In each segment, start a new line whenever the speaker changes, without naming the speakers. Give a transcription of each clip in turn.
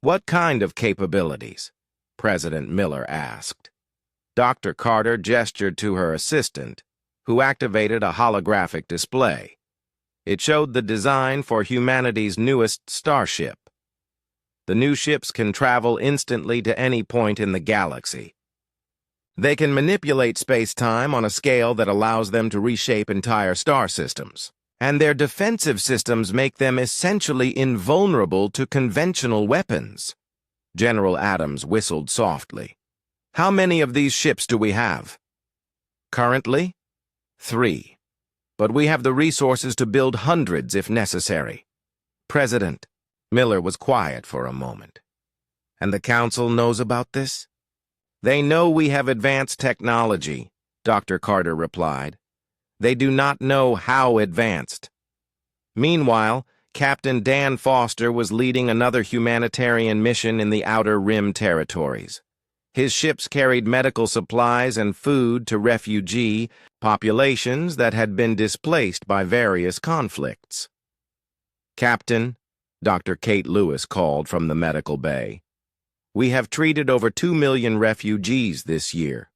What kind of capabilities? President Miller asked. Dr. Carter gestured to her assistant, who activated a holographic display. It showed the design for humanity's newest starship. The new ships can travel instantly to any point in the galaxy. They can manipulate space-time on a scale that allows them to reshape entire star systems, and their defensive systems make them essentially invulnerable to conventional weapons. General Adams whistled softly. How many of these ships do we have? Currently, 3. But we have the resources to build hundreds if necessary. President, Miller was quiet for a moment. And the Council knows about this? They know we have advanced technology, Dr. Carter replied. They do not know how advanced. Meanwhile, Captain Dan Foster was leading another humanitarian mission in the Outer Rim territories. His ships carried medical supplies and food to refugee populations that had been displaced by various conflicts. Captain, Dr. Kate Lewis called from the medical bay. We have treated over 2 million refugees this year.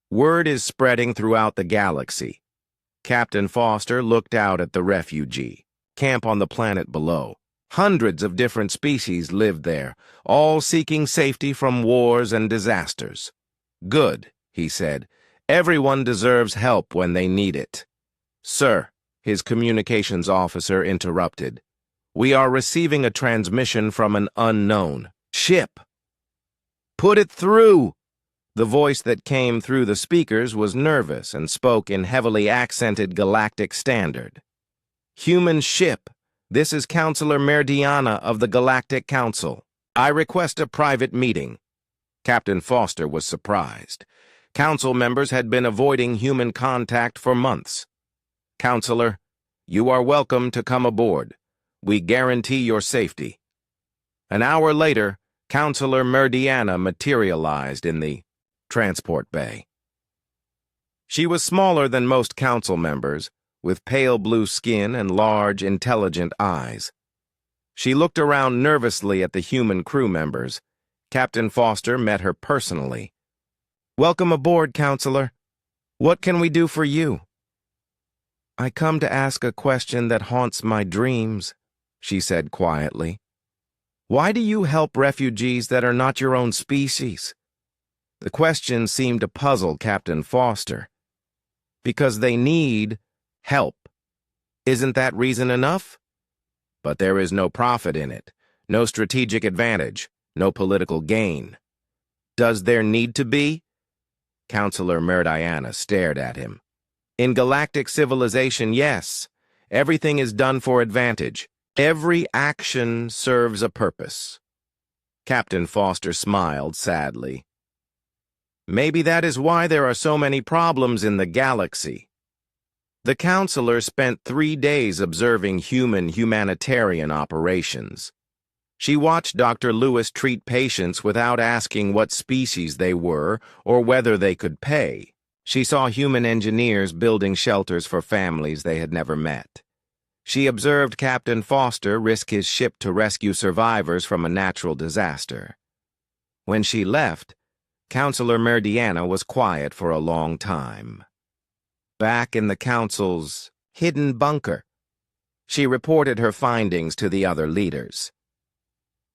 Word is spreading throughout the galaxy. Captain Foster looked out at the refugee camp on the planet below. Hundreds of different species lived there, all seeking safety from wars and disasters. Good, he said. Everyone deserves help when they need it. Sir, his communications officer interrupted. We are receiving a transmission from an unknown ship. Put it through! The voice that came through the speakers was nervous and spoke in heavily accented Galactic Standard. Human ship, this is Counselor Meridiana of the Galactic Council. I request a private meeting. Captain Foster was surprised. Council members had been avoiding human contact for months. Counselor, you are welcome to come aboard. We guarantee your safety. An hour later, Counselor Meridiana materialized in the transport bay. She was smaller than most council members, with pale blue skin and large, intelligent eyes. She looked around nervously at the human crew members. Captain Foster met her personally. Welcome aboard, Counselor. What can we do for you? I come to ask a question that haunts my dreams, she said quietly. Why do you help refugees that are not your own species? The question seemed to puzzle Captain Foster. Because they need help. Isn't that reason enough? But there is no profit in it, no strategic advantage, no political gain. Does there need to be? Counselor Meridiana stared at him. In galactic civilization, yes. Everything is done for advantage. Every action serves a purpose. Captain Foster smiled sadly. Maybe that is why there are so many problems in the galaxy. The counselor spent 3 days observing humanitarian operations. She watched Dr. Lewis treat patients without asking what species they were or whether they could pay. She saw human engineers building shelters for families they had never met. She observed Captain Foster risk his ship to rescue survivors from a natural disaster. When she left, Counselor Meridiana was quiet for a long time. Back in the Council's hidden bunker, she reported her findings to the other leaders.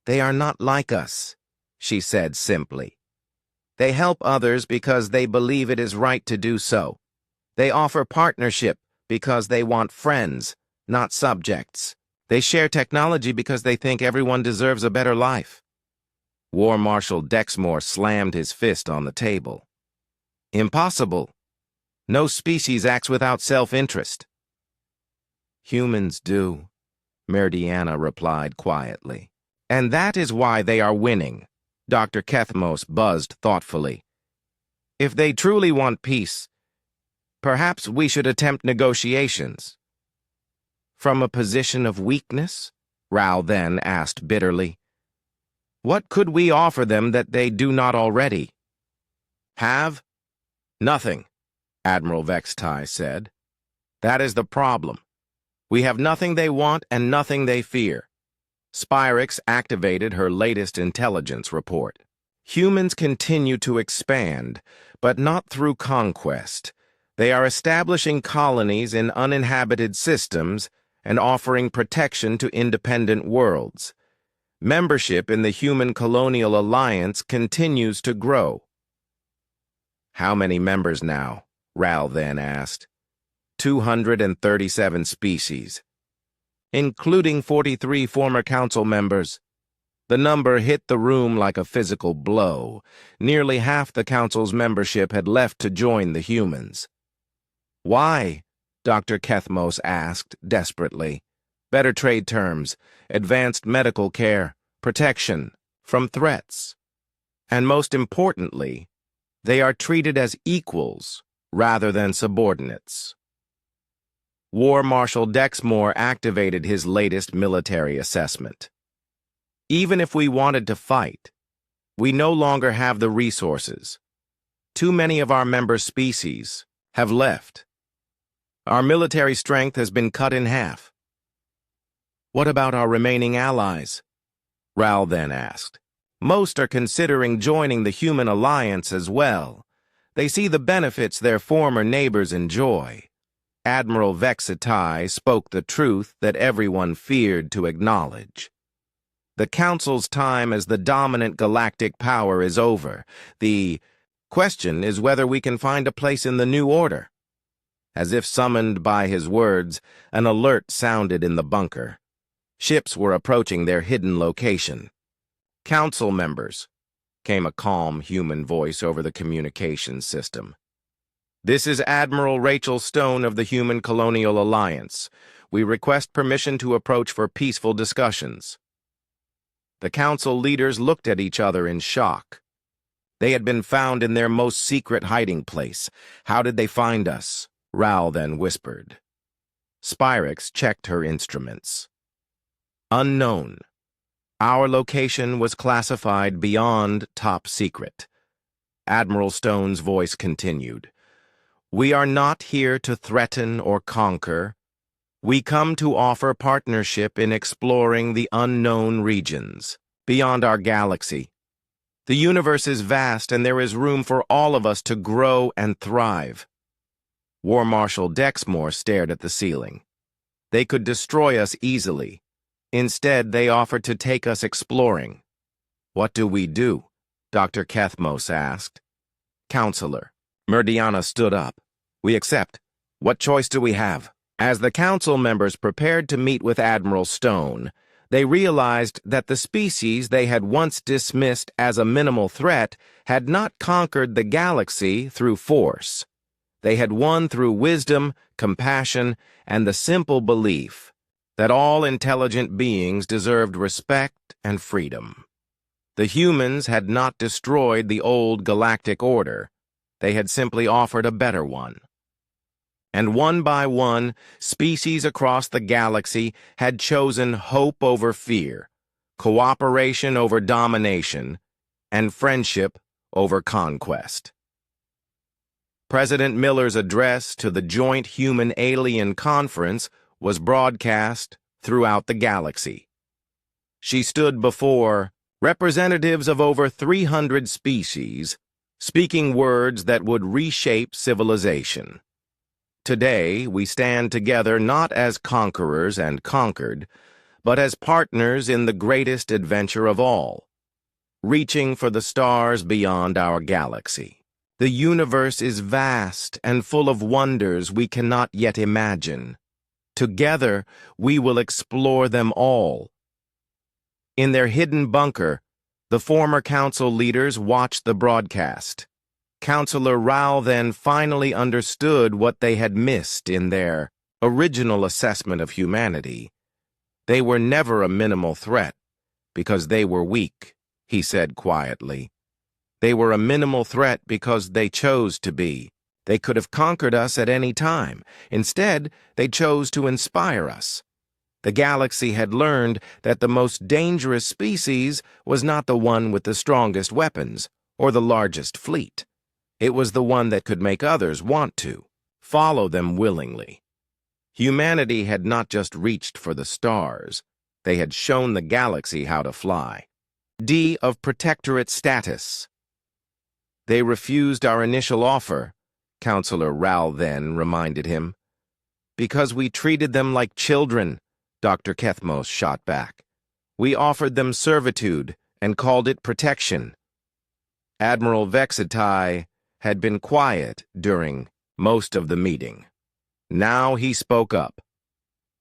They are not like us, she said simply. They help others because they believe it is right to do so. They offer partnership because they want friends, not subjects. They share technology because they think everyone deserves a better life. War Marshal Dexmore slammed his fist on the table. Impossible. No species acts without self-interest. Humans do, Meridiana replied quietly. And that is why they are winning, Dr. Kethmos buzzed thoughtfully. If they truly want peace, perhaps we should attempt negotiations. From a position of weakness? Rao then asked bitterly. What could we offer them that they do not already? Have? Nothing, Admiral Vextai said. That is the problem. We have nothing they want and nothing they fear. Spyrix activated her latest intelligence report. Humans continue to expand, but not through conquest. They are establishing colonies in uninhabited systems and offering protection to independent worlds. Membership in the Human Colonial Alliance continues to grow. How many members now? Ral then asked. 237 species, including 43 former council members. The number hit the room like a physical blow. Nearly half the council's membership had left to join the humans. Why? Dr. Kethmos asked desperately. Better trade terms, advanced medical care, protection from threats. And most importantly, they are treated as equals rather than subordinates. War Marshal Dexmore activated his latest military assessment. Even if we wanted to fight, we no longer have the resources. Too many of our member species have left. Our military strength has been cut in half. What about our remaining allies? Ral then asked. Most are considering joining the Human Alliance as well. They see the benefits their former neighbors enjoy. Admiral Vexitai spoke the truth that everyone feared to acknowledge. The Council's time as the dominant galactic power is over. The question is whether we can find a place in the new order. As if summoned by his words, an alert sounded in the bunker. Ships were approaching their hidden location. Council members, came a calm human voice over the communications system. This is Admiral Rachel Stone of the Human Colonial Alliance. We request permission to approach for peaceful discussions. The council leaders looked at each other in shock. They had been found in their most secret hiding place. How did they find us? Ral then whispered. Spyrix checked her instruments. Unknown. Our location was classified beyond top secret. Admiral Stone's voice continued. We are not here to threaten or conquer. We come to offer partnership in exploring the unknown regions, beyond our galaxy. The universe is vast and there is room for all of us to grow and thrive. War Marshal Dexmore stared at the ceiling. They could destroy us easily. Instead, they offered to take us exploring. What do we do? Dr. Kethmos asked. Counselor. Murdiana stood up. We accept. What choice do we have? As the council members prepared to meet with Admiral Stone, they realized that the species they had once dismissed as a minimal threat had not conquered the galaxy through force. They had won through wisdom, compassion, and the simple belief that all intelligent beings deserved respect and freedom. The humans had not destroyed the old galactic order. They had simply offered a better one. And one by one, species across the galaxy had chosen hope over fear, cooperation over domination, and friendship over conquest. President Miller's address to the Joint Human-Alien Conference was broadcast throughout the galaxy. She stood before representatives of over 300 species, speaking words that would reshape civilization. Today, we stand together not as conquerors and conquered, but as partners in the greatest adventure of all, reaching for the stars beyond our galaxy. The universe is vast and full of wonders we cannot yet imagine. Together, we will explore them all. In their hidden bunker, the former council leaders watched the broadcast. Counselor Rao then finally understood what they had missed in their original assessment of humanity. They were never a minimal threat, because they were weak, he said quietly. They were a minimal threat because they chose to be. They could have conquered us at any time. Instead, they chose to inspire us. The galaxy had learned that the most dangerous species was not the one with the strongest weapons or the largest fleet. It was the one that could make others want to follow them willingly. Humanity had not just reached for the stars. They had shown the galaxy how to fly. D of protectorate status. They refused our initial offer, Counselor Ral then reminded him. Because we treated them like children, Dr. Kethmos shot back. We offered them servitude and called it protection. Admiral Vexitai had been quiet during most of the meeting. Now he spoke up.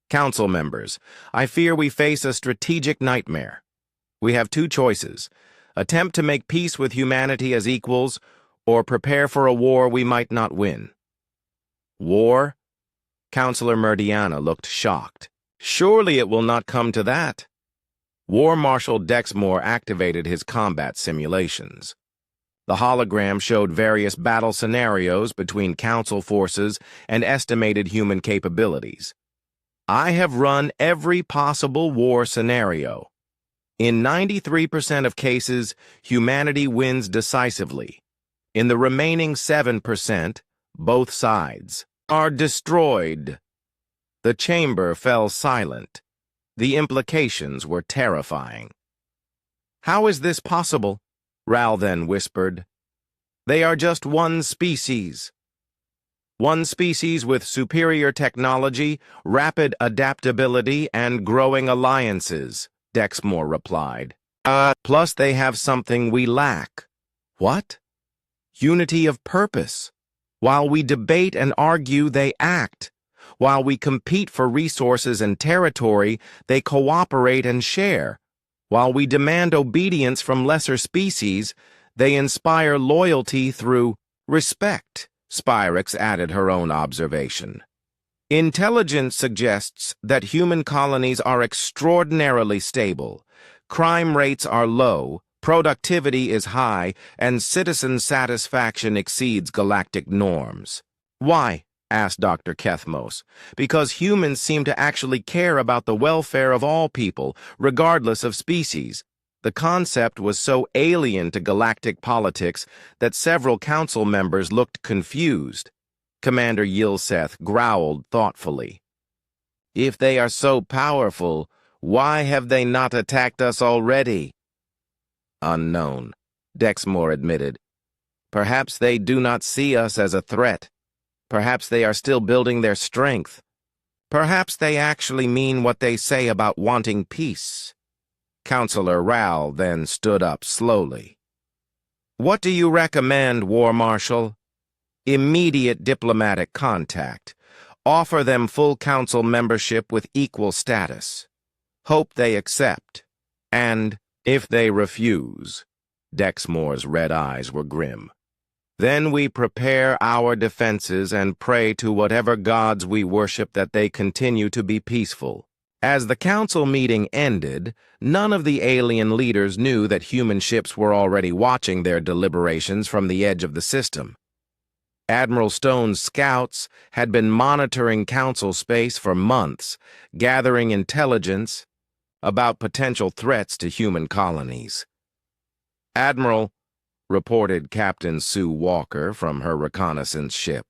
Council members, I fear we face a strategic nightmare. We have two choices: attempt to make peace with humanity as equals, or prepare for a war we might not win. War? Counselor Meridiana looked shocked. Surely it will not come to that. War Marshal Dexmore activated his combat simulations. The hologram showed various battle scenarios between Council forces and estimated human capabilities. I have run every possible war scenario. In 93% of cases, humanity wins decisively. In the remaining 7%, both sides are destroyed. The chamber fell silent. The implications were terrifying. How is this possible? Ral then whispered. They are just one species. One species with superior technology, rapid adaptability, and growing alliances, Dexmore replied. Plus they have something we lack. What? Unity of purpose. While we debate and argue, they act. While we compete for resources and territory, they cooperate and share. While we demand obedience from lesser species, they inspire loyalty through respect, Spyrix added her own observation. Intelligence suggests that human colonies are extraordinarily stable. Crime rates are low, productivity is high, and citizen satisfaction exceeds galactic norms. Why? Asked Dr. Kethmos. Because humans seem to actually care about the welfare of all people, regardless of species. The concept was so alien to galactic politics that several council members looked confused. Commander Yilseth growled thoughtfully. If they are so powerful, why have they not attacked us already? Unknown, Dexmore admitted. Perhaps they do not see us as a threat. Perhaps they are still building their strength. Perhaps they actually mean what they say about wanting peace. Counselor Ral then stood up slowly. What do you recommend, War Marshal? Immediate diplomatic contact. Offer them full council membership with equal status. Hope they accept. And if they refuse, Dexmore's red eyes were grim. Then we prepare our defenses and pray to whatever gods we worship that they continue to be peaceful. As the council meeting ended, none of the alien leaders knew that human ships were already watching their deliberations from the edge of the system. Admiral Stone's scouts had been monitoring council space for months, gathering intelligence about potential threats to human colonies. Admiral, reported Captain Sue Walker from her reconnaissance ship.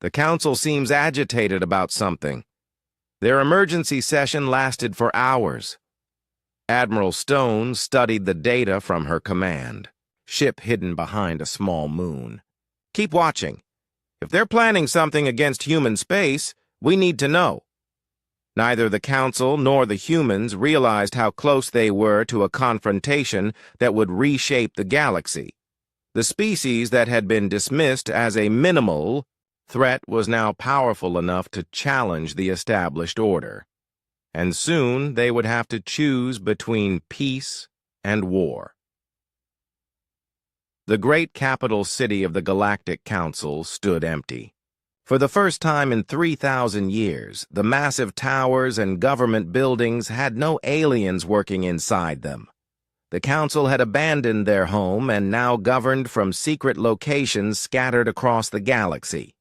The council seems agitated about something. Their emergency session lasted for hours. Admiral Stone studied the data from her command, ship hidden behind a small moon. Keep watching. If they're planning something against human space, we need to know. Neither the council nor the humans realized how close they were to a confrontation that would reshape the galaxy. The species that had been dismissed as a minimal threat was now powerful enough to challenge the established order. And soon they would have to choose between peace and war. The great capital city of the Galactic Council stood empty. For the first time in 3,000 years, the massive towers and government buildings had no aliens working inside them. The council had abandoned their home and now governed from secret locations scattered across the galaxy.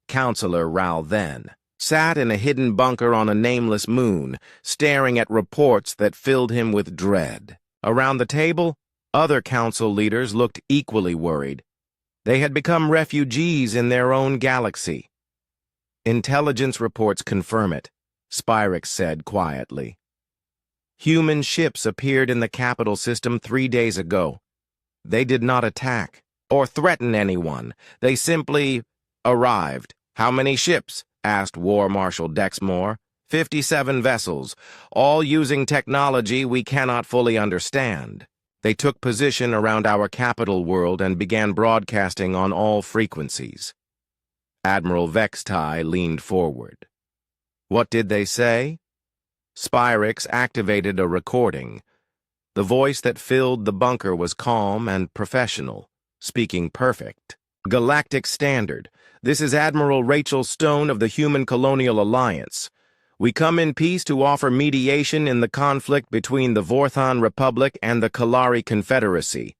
Counselor Ral then sat in a hidden bunker on a nameless moon, staring at reports that filled him with dread. Around the table, other council leaders looked equally worried. They had become refugees in their own galaxy. Intelligence reports confirm it, Spyrix said quietly. Human ships appeared in the capital system 3 days ago. They did not attack or threaten anyone. They simply arrived. How many ships? Asked War Marshal Dexmore. 57 vessels, all using technology we cannot fully understand. They took position around our capital world and began broadcasting on all frequencies. Admiral Vextai leaned forward. What did they say? Spyrix activated a recording. The voice that filled the bunker was calm and professional, speaking perfect. Galactic Standard. This is Admiral Rachel Stone of the Human Colonial Alliance. We come in peace to offer mediation in the conflict between the Vorthon Republic and the Kalari Confederacy.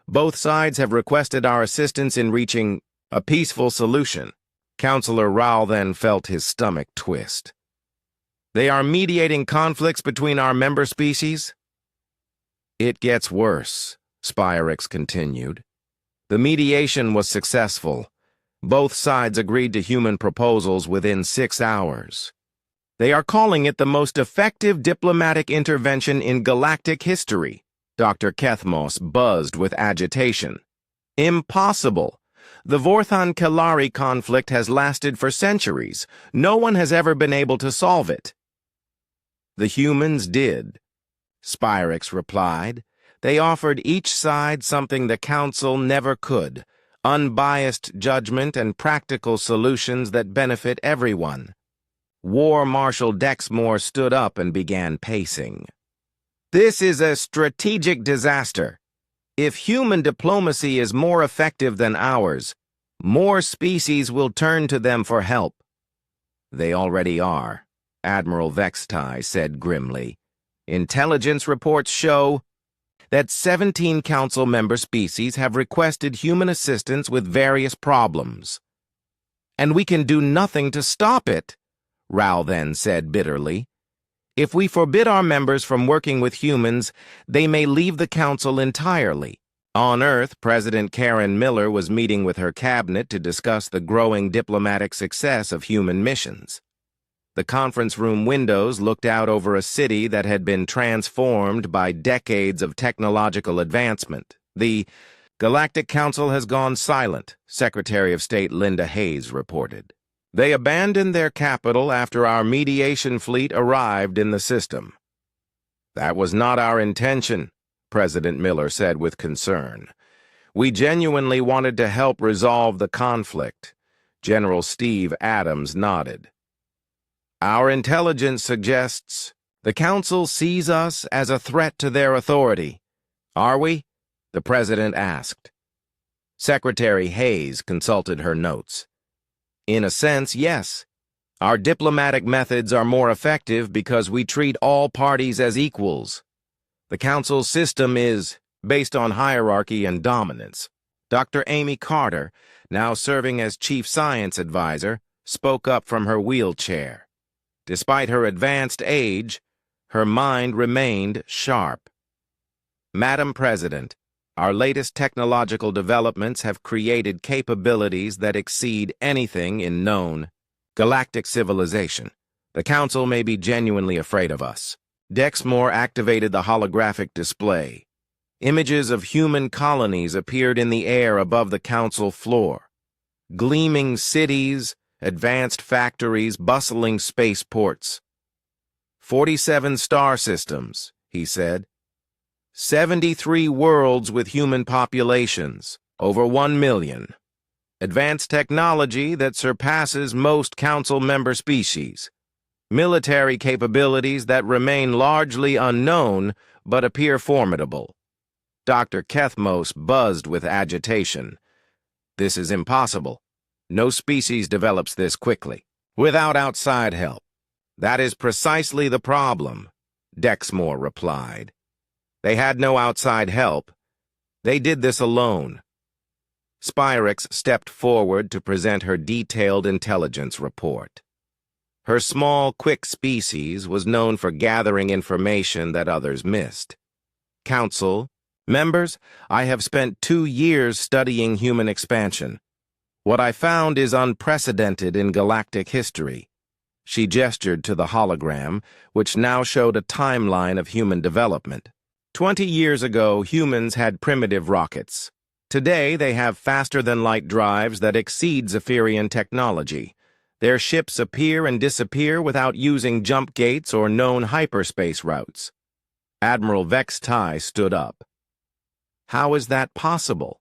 Both sides have requested our assistance in reaching a peaceful solution. Counselor Rao then felt his stomach twist. They are mediating conflicts between our member species? It gets worse, Spyrix continued. The mediation was successful. Both sides agreed to human proposals within 6 hours. They are calling it the most effective diplomatic intervention in galactic history. Dr. Kethmos buzzed with agitation. Impossible. The Vorthon-Kalari conflict has lasted for centuries. No one has ever been able to solve it. The humans did, Spyrix replied. They offered each side something the Council never could, unbiased judgment and practical solutions that benefit everyone. War Marshal Dexmore stood up and began pacing. This is a strategic disaster. If human diplomacy is more effective than ours, more species will turn to them for help. They already are, Admiral Vextai said grimly. Intelligence reports show that 17 Council member species have requested human assistance with various problems. And we can do nothing to stop it, Rao then said bitterly. If we forbid our members from working with humans, they may leave the Council entirely. On Earth, President Karen Miller was meeting with her cabinet to discuss the growing diplomatic success of human missions. The conference room windows looked out over a city that had been transformed by decades of technological advancement. The Galactic Council has gone silent, Secretary of State Linda Hayes reported. They abandoned their capital after our mediation fleet arrived in the system. That was not our intention, President Miller said with concern. We genuinely wanted to help resolve the conflict. General Steve Adams nodded. Our intelligence suggests the Council sees us as a threat to their authority. Are we? The President asked. Secretary Hayes consulted her notes. In a sense, yes. Our diplomatic methods are more effective because we treat all parties as equals. The Council's system is based on hierarchy and dominance. Dr. Amy Carter, now serving as Chief Science Advisor, spoke up from her wheelchair. Despite her advanced age, her mind remained sharp. Madam President, our latest technological developments have created capabilities that exceed anything in known galactic civilization. The Council may be genuinely afraid of us. Dexmore activated the holographic display. Images of human colonies appeared in the air above the Council floor. Gleaming cities, advanced factories, bustling spaceports. 47 star systems, he said. 73 worlds with human populations, over 1 million. Advanced technology that surpasses most Council member species. Military capabilities that remain largely unknown but appear formidable. Dr. Kethmos buzzed with agitation. This is impossible. No species develops this quickly, without outside help. That is precisely the problem, Dexmore replied. They had no outside help. They did this alone. Spyrix stepped forward to present her detailed intelligence report. Her small, quick species was known for gathering information that others missed. Council, members, I have spent 2 years studying human expansion. What I found is unprecedented in galactic history. She gestured to the hologram, which now showed a timeline of human development. 20 years ago, humans had primitive rockets. Today, they have faster-than-light drives that exceed Zephyrian technology. Their ships appear and disappear without using jump gates or known hyperspace routes. Admiral Vex Tai stood up. How is that possible?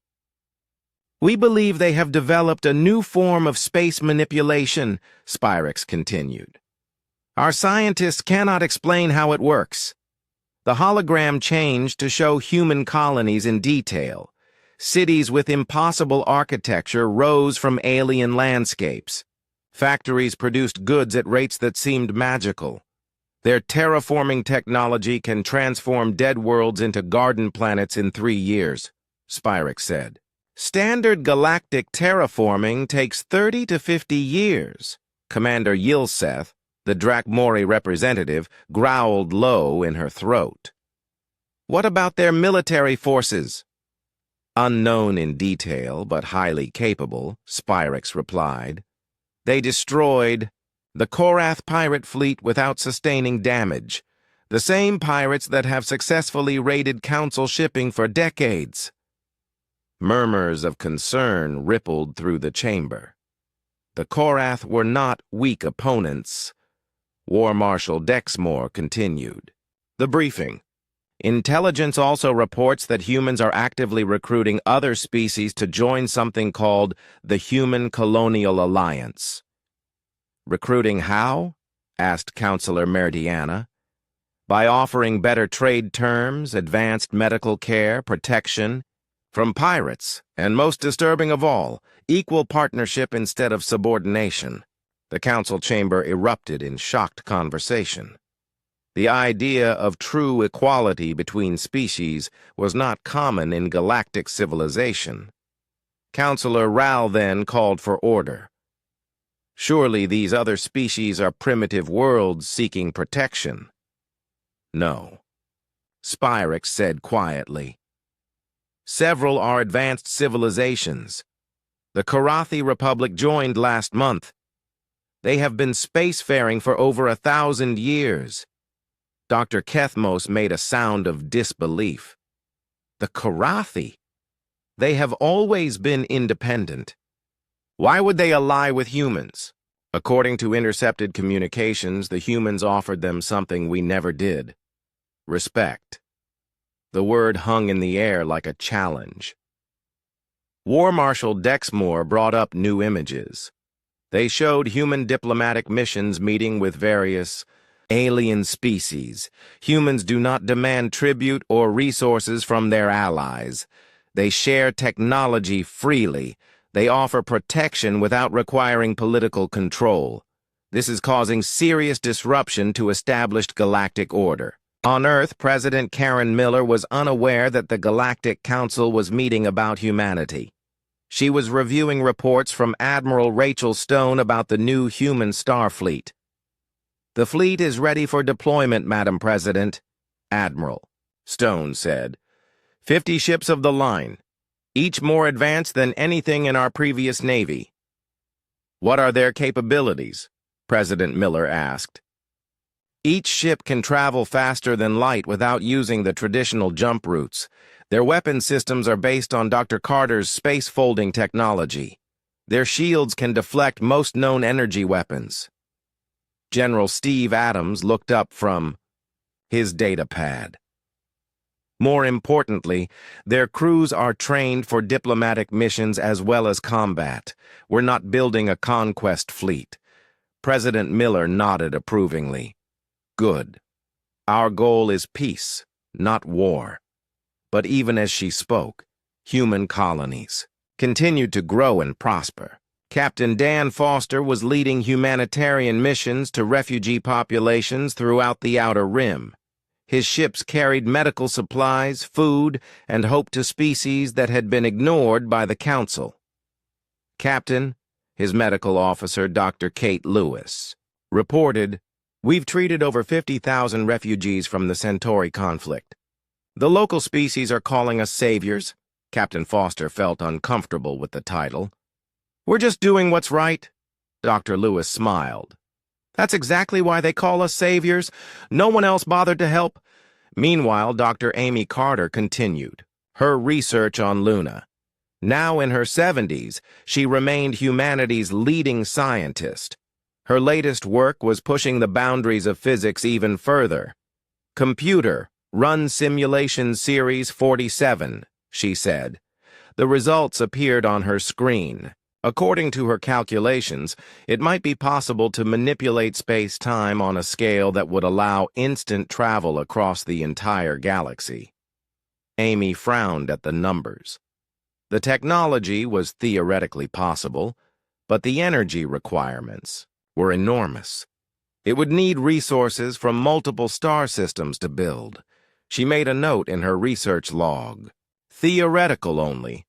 We believe they have developed a new form of space manipulation, Spyrix continued. Our scientists cannot explain how it works. The hologram changed to show human colonies in detail. Cities with impossible architecture rose from alien landscapes. Factories produced goods at rates that seemed magical. Their terraforming technology can transform dead worlds into garden planets in 3 years, Spyrix said. Standard galactic terraforming takes 30 to 50 years. Commander Yilseth, the Drakmori representative, growled low in her throat. What about their military forces? Unknown in detail, but highly capable, Spyrix replied. They destroyed the Korath pirate fleet without sustaining damage. The same pirates that have successfully raided Council shipping for decades. Murmurs of concern rippled through the chamber. The Korath were not weak opponents. War Marshal Dexmore continued. The briefing. Intelligence also reports that humans are actively recruiting other species to join something called the Human Colonial Alliance. Recruiting how? Asked Counselor Meridiana. By offering better trade terms, advanced medical care, protection, from pirates, and most disturbing of all, equal partnership instead of subordination. The council chamber erupted in shocked conversation. The idea of true equality between species was not common in galactic civilization. Counselor Ral then called for order. Surely these other species are primitive worlds seeking protection. No. Spyrix said quietly. Several are advanced civilizations. The Korathi Republic joined last month. They have been spacefaring for over 1,000 years. Dr. Kethmos made a sound of disbelief. The Korathi? They have always been independent. Why would they ally with humans? According to intercepted communications, the humans offered them something we never did. Respect. The word hung in the air like a challenge. War Marshal Dexmore brought up new images. They showed human diplomatic missions meeting with various alien species. Humans do not demand tribute or resources from their allies. They share technology freely. They offer protection without requiring political control. This is causing serious disruption to established galactic order. On Earth, President Karen Miller was unaware that the Galactic Council was meeting about humanity. She was reviewing reports from Admiral Rachel Stone about the new human Starfleet. The fleet is ready for deployment, Madam President, Admiral Stone said. 50 ships of the line, each more advanced than anything in our previous Navy. What are their capabilities? President Miller asked. Each ship can travel faster than light without using the traditional jump routes. Their weapon systems are based on Dr. Carter's space-folding technology. Their shields can deflect most known energy weapons. General Steve Adams looked up from his datapad. More importantly, their crews are trained for diplomatic missions as well as combat. We're not building a conquest fleet. President Miller nodded approvingly. Good. Our goal is peace, not war. But even as she spoke, human colonies continued to grow and prosper. Captain Dan Foster was leading humanitarian missions to refugee populations throughout the Outer Rim. His ships carried medical supplies, food, and hope to species that had been ignored by the Council. Captain, his medical officer, Dr. Kate Lewis, reported, "We've treated over 50,000 refugees from the Centauri conflict. The local species are calling us saviors." Captain Foster felt uncomfortable with the title. "We're just doing what's right," Dr. Lewis smiled. That's exactly why they call us saviors. No one else bothered to help. Meanwhile, Dr. Amy Carter continued her research on Luna. Now in her 70s, she remained humanity's leading scientist. Her latest work was pushing the boundaries of physics even further. Computer, run Simulation Series 47, she said. The results appeared on her screen. According to her calculations, it might be possible to manipulate space-time on a scale that would allow instant travel across the entire galaxy. Amy frowned at the numbers. The technology was theoretically possible, but the energy requirements were enormous. It would need resources from multiple star systems to build. She made a note in her research log. Theoretical only.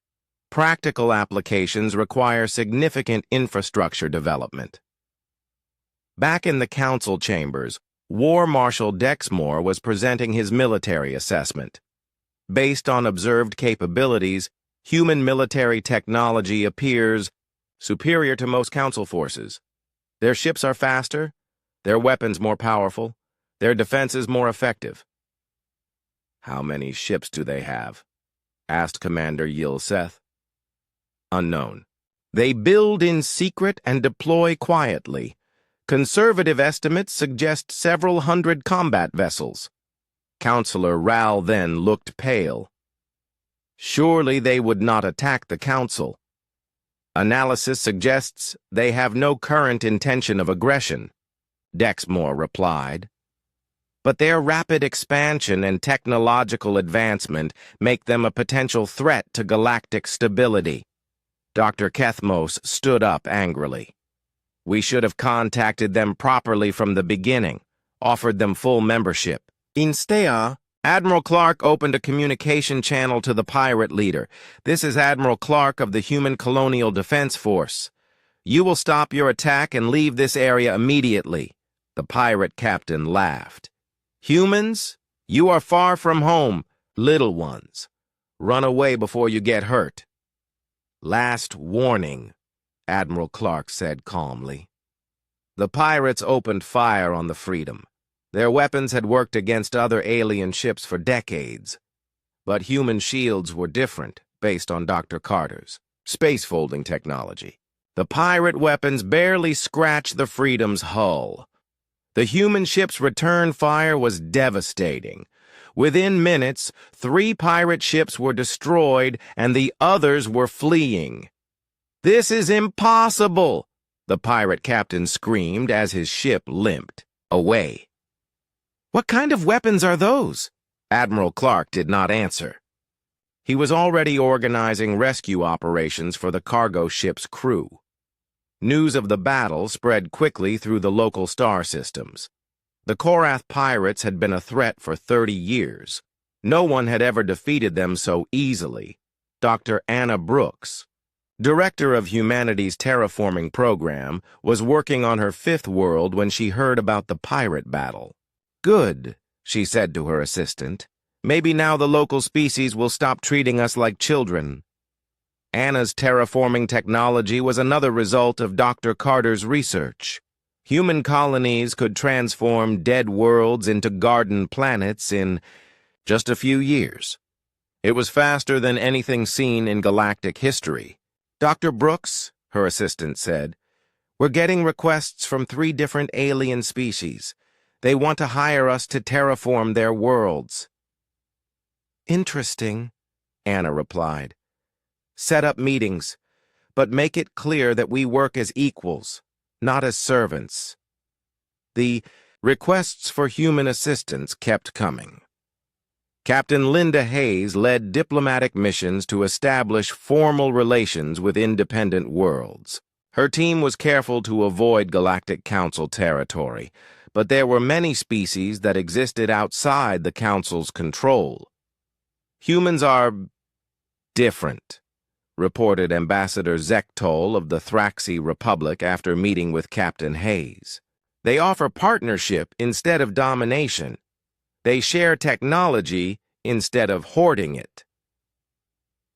Practical applications require significant infrastructure development. Back in the council chambers, War Marshal Dexmore was presenting his military assessment. Based on observed capabilities, human military technology appears superior to most council forces. Their ships are faster, their weapons more powerful, their defenses more effective. How many ships do they have? Asked Commander Yilseth. Unknown. They build in secret and deploy quietly. Conservative estimates suggest several hundred combat vessels. Counselor Ral then looked pale. Surely they would not attack the Council. Analysis suggests they have no current intention of aggression, Dexmore replied. But their rapid expansion and technological advancement make them a potential threat to galactic stability. Dr. Kethmos stood up angrily. We should have contacted them properly from the beginning, offered them full membership. Instead, Admiral Clark opened a communication channel to the pirate leader. This is Admiral Clark of the Human Colonial Defense Force. You will stop your attack and leave this area immediately. The pirate captain laughed. Humans, you are far from home, little ones. Run away before you get hurt. Last warning, Admiral Clark said calmly. The pirates opened fire on the Freedom. Their weapons had worked against other alien ships for decades. But human shields were different, based on Dr. Carter's space-folding technology. The pirate weapons barely scratched the Freedom's hull. The human ship's return fire was devastating. Within minutes, 3 pirate ships were destroyed and the others were fleeing. This is impossible, the pirate captain screamed as his ship limped away. What kind of weapons are those? Admiral Clark did not answer. He was already organizing rescue operations for the cargo ship's crew. News of the battle spread quickly through the local star systems. The Korath pirates had been a threat for 30 years. No one had ever defeated them so easily. Dr. Anna Brooks, director of humanity's terraforming program, was working on her 5th world when she heard about the pirate battle. Good, she said to her assistant. Maybe now the local species will stop treating us like children. Anna's terraforming technology was another result of Dr. Carter's research. Human colonies could transform dead worlds into garden planets in just a few years. It was faster than anything seen in galactic history. Dr. Brooks, her assistant said, we're getting requests from 3 different alien species. They want to hire us to terraform their worlds. Interesting, Anna replied. Set up meetings, but make it clear that we work as equals, not as servants. The requests for human assistance kept coming. Captain Linda Hayes led diplomatic missions to establish formal relations with independent worlds. Her team was careful to avoid Galactic Council territory, but there were many species that existed outside the Council's control. Humans are different, reported Ambassador Zektol of the Thraxi Republic after meeting with Captain Hayes. They offer partnership instead of domination. They share technology instead of hoarding it.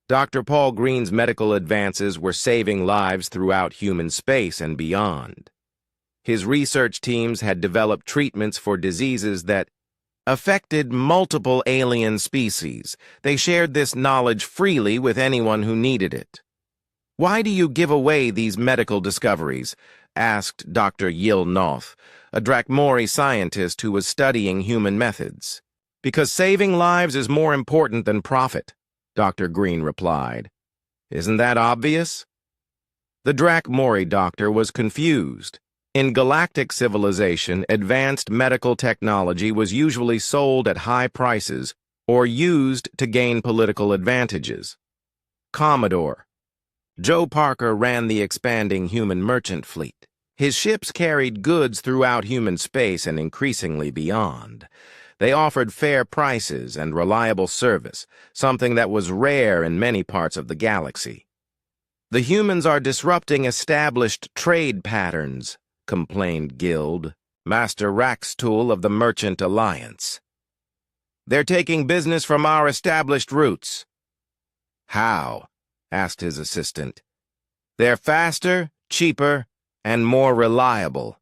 Dr. Paul Green's medical advances were saving lives throughout human space and beyond. His research teams had developed treatments for diseases that affected multiple alien species. They shared this knowledge freely with anyone who needed it. "Why do you give away these medical discoveries?" asked Dr. Yil Noth, a Drakmori scientist who was studying human methods. "Because saving lives is more important than profit," Dr. Green replied. "Isn't that obvious?" The Drakmori doctor was confused. In galactic civilization, advanced medical technology was usually sold at high prices or used to gain political advantages. Commodore Joe Parker ran the expanding human merchant fleet. His ships carried goods throughout human space and increasingly beyond. They offered fair prices and reliable service, something that was rare in many parts of the galaxy. "The humans are disrupting established trade patterns," complained Guild, Master Raxtool of the Merchant Alliance. "They're taking business from our established routes." "How?" asked his assistant. "They're faster, cheaper, and more reliable,"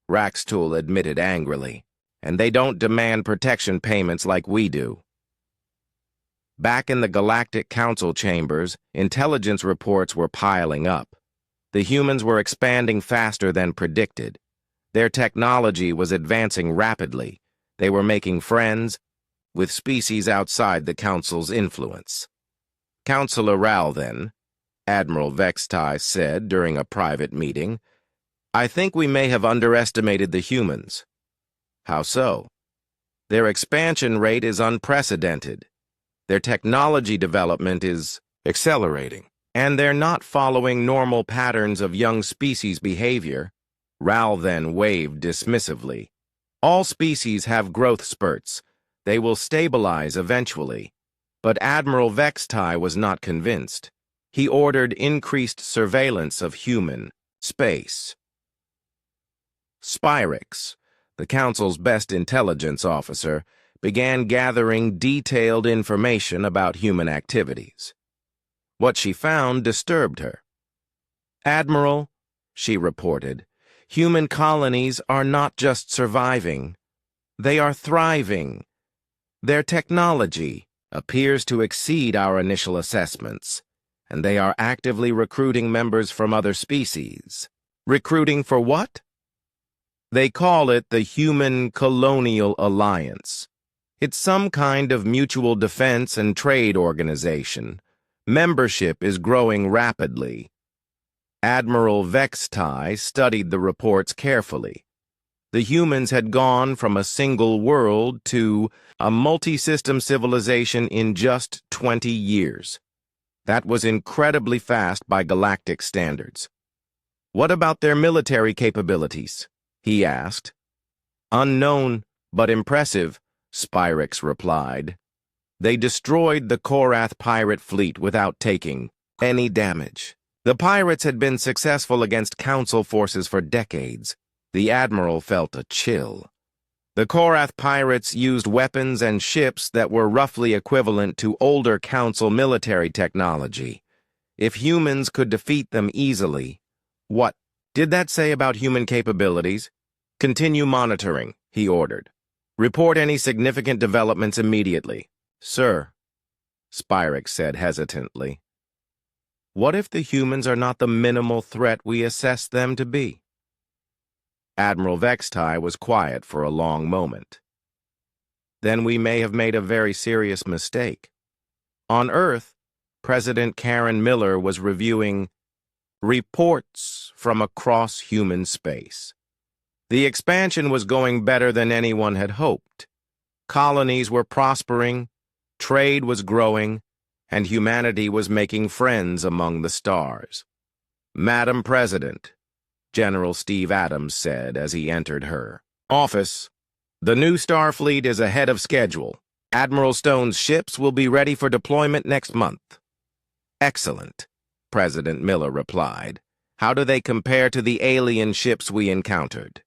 Raxtool admitted angrily, "and they don't demand protection payments like we do." Back in the Galactic Council chambers, intelligence reports were piling up. The humans were expanding faster than predicted. Their technology was advancing rapidly. They were making friends with species outside the Council's influence. "Councilor Ralthen," Admiral Vextai said during a private meeting, "I think we may have underestimated the humans." "How so?" "Their expansion rate is unprecedented. Their technology development is accelerating, and they're not following normal patterns of young species behavior." Ralthen waved dismissively. "All species have growth spurts. They will stabilize eventually." But Admiral Vextai was not convinced. He ordered increased surveillance of human space. Spyrix, the Council's best intelligence officer, began gathering detailed information about human activities. What she found disturbed her. "Admiral," she reported, "human colonies are not just surviving. They are thriving. Their technology appears to exceed our initial assessments, and they are actively recruiting members from other species." "Recruiting for what?" "They call it the Human Colonial Alliance. It's some kind of mutual defense and trade organization. Membership is growing rapidly." Admiral Vextai studied the reports carefully. The humans had gone from a single world to a multi-system civilization in just 20 years. That was incredibly fast by galactic standards. "What about their military capabilities?" he asked. "Unknown, but impressive," Spyrix replied. "They destroyed the Korath pirate fleet without taking any damage. The pirates had been successful against Council forces for decades." The Admiral felt a chill. "The Korath pirates used weapons and ships that were roughly equivalent to older Council military technology. If humans could defeat them easily, what did that say about human capabilities?" "Continue monitoring," he ordered. "Report any significant developments immediately." "Sir," Spyrix said hesitantly, "what if the humans are not the minimal threat we assess them to be?" Admiral Vextai was quiet for a long moment. "Then we may have made a very serious mistake." On Earth, President Karen Miller was reviewing reports from across human space. The expansion was going better than anyone had hoped. Colonies were prospering, trade was growing, and humanity was making friends among the stars. "Madam President," General Steve Adams said as he entered her office, "the new Starfleet is ahead of schedule. Admiral Stone's ships will be ready for deployment next month." "Excellent," President Miller replied. "How do they compare to the alien ships we encountered?"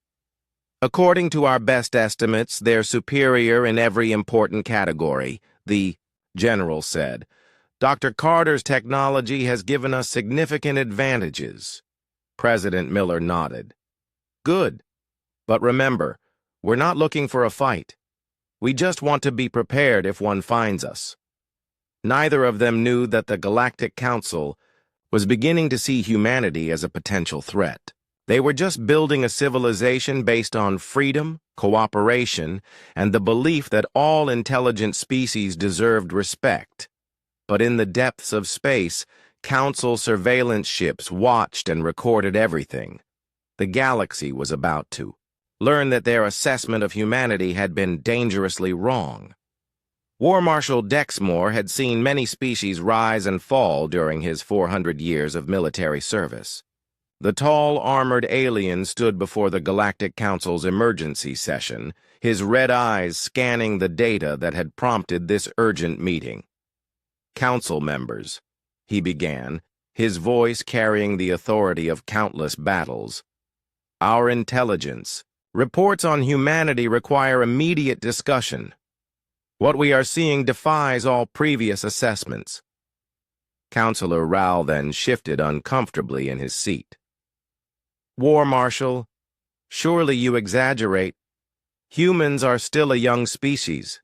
"According to our best estimates, they're superior in every important category," the general said. "Dr. Carter's technology has given us significant advantages." President Miller nodded. Good. But remember, we're not looking for a fight. We just want to be prepared if one finds us. Neither of them knew that the Galactic Council was beginning to see humanity as a potential threat. They were just building a civilization based on freedom, cooperation, and the belief that all intelligent species deserved respect. But in the depths of space, Council surveillance ships watched and recorded everything. The galaxy was about to learn that their assessment of humanity had been dangerously wrong. War Marshal Dexmore had seen many species rise and fall during his 400 years of military service. The tall, armored alien stood before the Galactic Council's emergency session, his red eyes scanning the data that had prompted this urgent meeting. "Council members," he began, his voice carrying the authority of countless battles. "Our intelligence, reports on humanity require immediate discussion. What we are seeing defies all previous assessments." Councillor Rao then shifted uncomfortably in his seat. "War Marshal, surely you exaggerate. Humans are still a young species.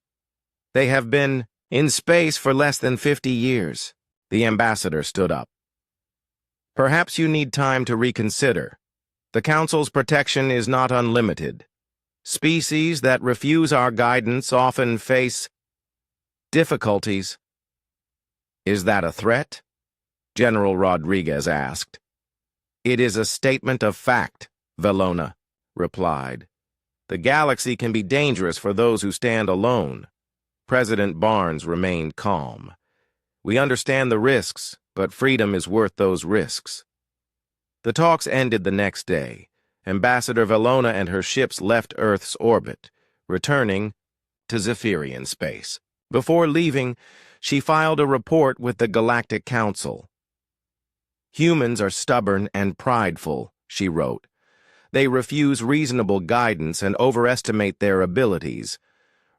They have been in space for less than 50 years. The ambassador stood up. "Perhaps you need time to reconsider. The Council's protection is not unlimited. Species that refuse our guidance often face difficulties." "Is that a threat?" General Rodriguez asked. "It is a statement of fact," Valona replied. "The galaxy can be dangerous for those who stand alone." President Barnes remained calm. "We understand the risks, but freedom is worth those risks." The talks ended the next day. Ambassador Valona and her ships left Earth's orbit, returning to Zephyrian space. Before leaving, she filed a report with the Galactic Council. "Humans are stubborn and prideful," she wrote. "They refuse reasonable guidance and overestimate their abilities.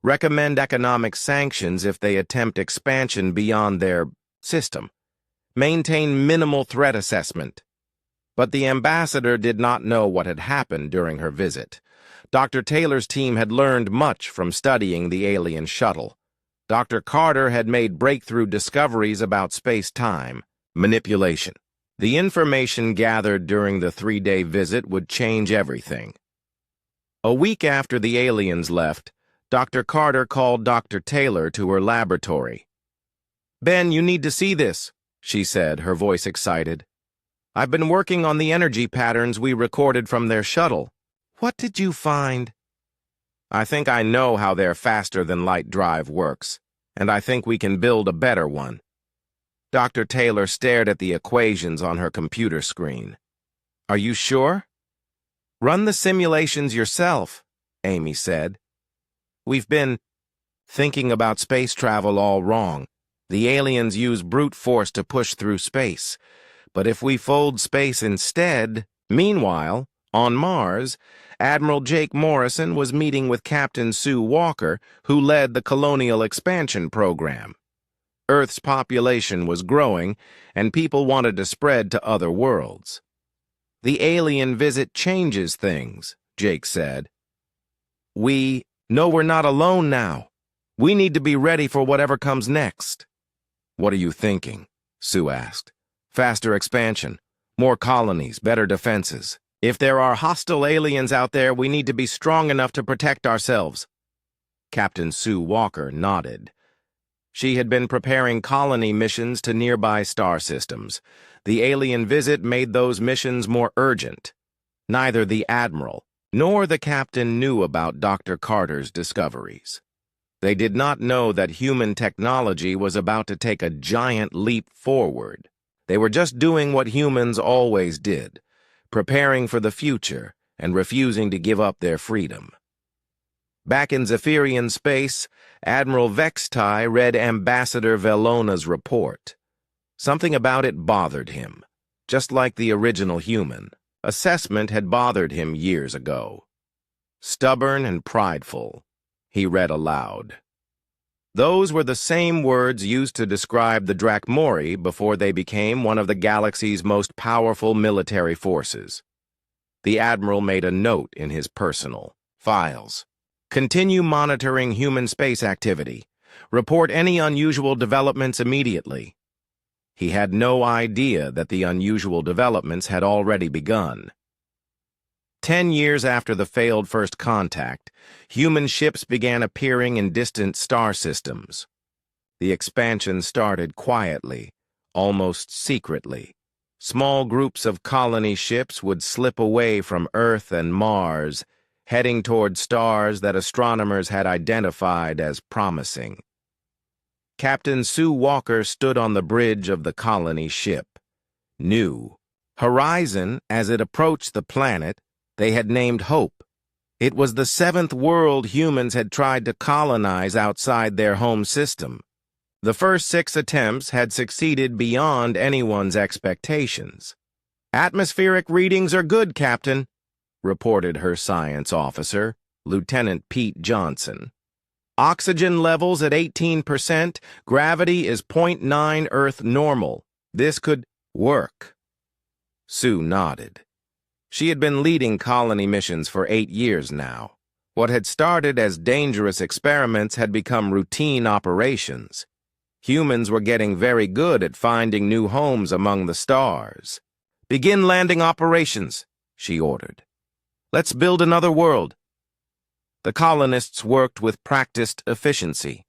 Recommend economic sanctions if they attempt expansion beyond their system. Maintain minimal threat assessment." But the ambassador did not know what had happened during her visit. Dr. Taylor's team had learned much from studying the alien shuttle. Dr. Carter had made breakthrough discoveries about space-time manipulation. The information gathered during the 3-day visit would change everything. A week after the aliens left, Dr. Carter called Dr. Taylor to her laboratory. "Ben, you need to see this," she said, her voice excited. "I've been working on the energy patterns we recorded from their shuttle." "What did you find?" "I think I know how their faster-than-light drive works, and I think we can build a better one." Dr. Taylor stared at the equations on her computer screen. "Are you sure?" "Run the simulations yourself," Amy said. "We've been thinking about space travel all wrong. The aliens use brute force to push through space. But if we fold space instead..." Meanwhile, on Mars, Admiral Jake Morrison was meeting with Captain Sue Walker, who led the colonial expansion program. Earth's population was growing, and people wanted to spread to other worlds. "The alien visit changes things," Jake said. No, we're not alone now. We need to be ready for whatever comes next." "What are you thinking?" Sue asked. "Faster expansion, more colonies, better defenses. If there are hostile aliens out there, we need to be strong enough to protect ourselves." Captain Sue Walker nodded. She had been preparing colony missions to nearby star systems. The alien visit made those missions more urgent. Neither the Admiral nor the Captain knew about Dr. Carter's discoveries. They did not know that human technology was about to take a giant leap forward. They were just doing what humans always did, preparing for the future and refusing to give up their freedom. Back in Zephyrian space, Admiral Vextai read Ambassador Velona's report. Something about it bothered him, just like the original human. Assessment had bothered him years ago. "Stubborn and prideful," he read aloud. Those were the same words used to describe the Drakmori before they became one of the galaxy's most powerful military forces. The Admiral made a note in his personal files. Continue monitoring human space activity. Report any unusual developments immediately. He had no idea that the unusual developments had already begun. 10 years after the failed first contact, human ships began appearing in distant star systems. The expansion started quietly, almost secretly. Small groups of colony ships would slip away from Earth and Mars, heading toward stars that astronomers had identified as promising. Captain Sue Walker stood on the bridge of the colony ship. New Horizon, as it approached the planet, they had named Hope. It was the seventh world humans had tried to colonize outside their home system. The first 6 attempts had succeeded beyond anyone's expectations. "Atmospheric readings are good, Captain," reported her science officer, Lieutenant Pete Johnson. "Oxygen levels at 18%, gravity is 0.9 Earth normal. This could work." Sue nodded. She had been leading colony missions for 8 years now. What had started as dangerous experiments had become routine operations. Humans were getting very good at finding new homes among the stars. "Begin landing operations," she ordered. "Let's build another world." The colonists worked with practiced efficiency.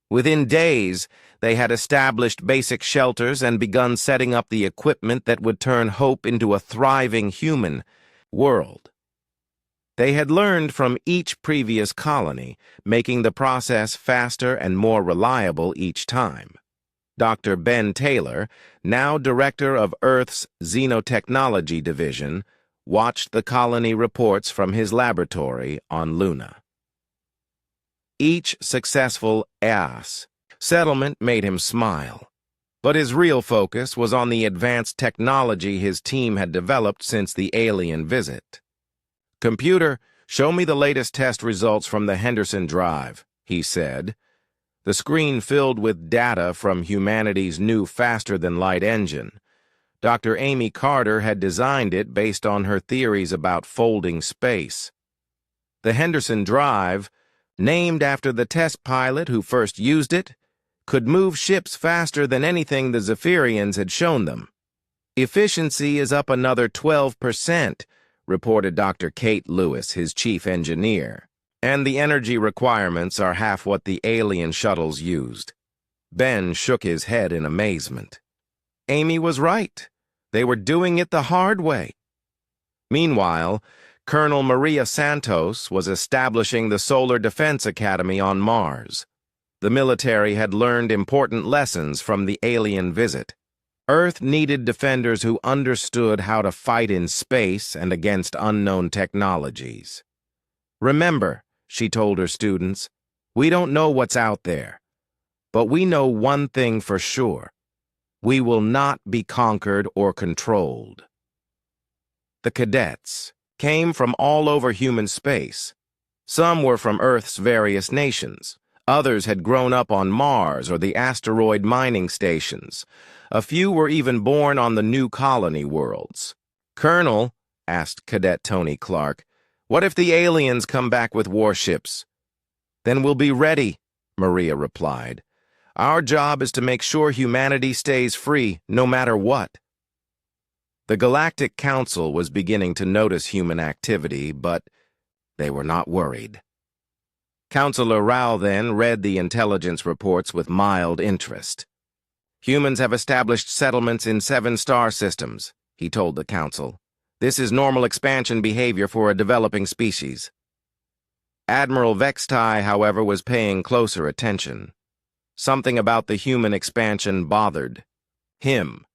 Within days, they had established basic shelters and begun setting up the equipment that would turn Hope into a thriving human world. They had learned from each previous colony, making the process faster and more reliable each time. Dr. Ben Taylor, now director of Earth's Xenotechnology Division, watched the colony reports from his laboratory on Luna. Each successful settlement made him smile, but his real focus was on the advanced technology his team had developed since the alien visit. "Computer, show me the latest test results from the Henderson drive," he said. The screen filled with data from humanity's new faster-than-light engine. Dr. Amy Carter had designed it based on her theories about folding space. The Henderson drive, named after the test pilot who first used it, could move ships faster than anything the Zephyrians had shown them. "Efficiency is up another 12%, reported Dr. Kate Lewis, his chief engineer, "and the energy requirements are half what the alien shuttles used." Ben shook his head in amazement. Amy was right. They were doing it the hard way. Meanwhile, Colonel Maria Santos was establishing the Solar Defense Academy on Mars. The military had learned important lessons from the alien visit. Earth needed defenders who understood how to fight in space and against unknown technologies. "Remember," she told her students, "we don't know what's out there. But we know one thing for sure. We will not be conquered or controlled." The cadets came from all over human space. Some were from Earth's various nations. Others had grown up on Mars or the asteroid mining stations. A few were even born on the new colony worlds. "Colonel," asked Cadet Tony Clark, "what if the aliens come back with warships?" "Then we'll be ready," Maria replied. "Our job is to make sure humanity stays free, no matter what." The Galactic Council was beginning to notice human activity, but they were not worried. Counselor Rao then read the intelligence reports with mild interest. "Humans have established settlements in 7 star systems," he told the council. "This is normal expansion behavior for a developing species." Admiral Vextai, however, was paying closer attention. Something about the human expansion bothered him.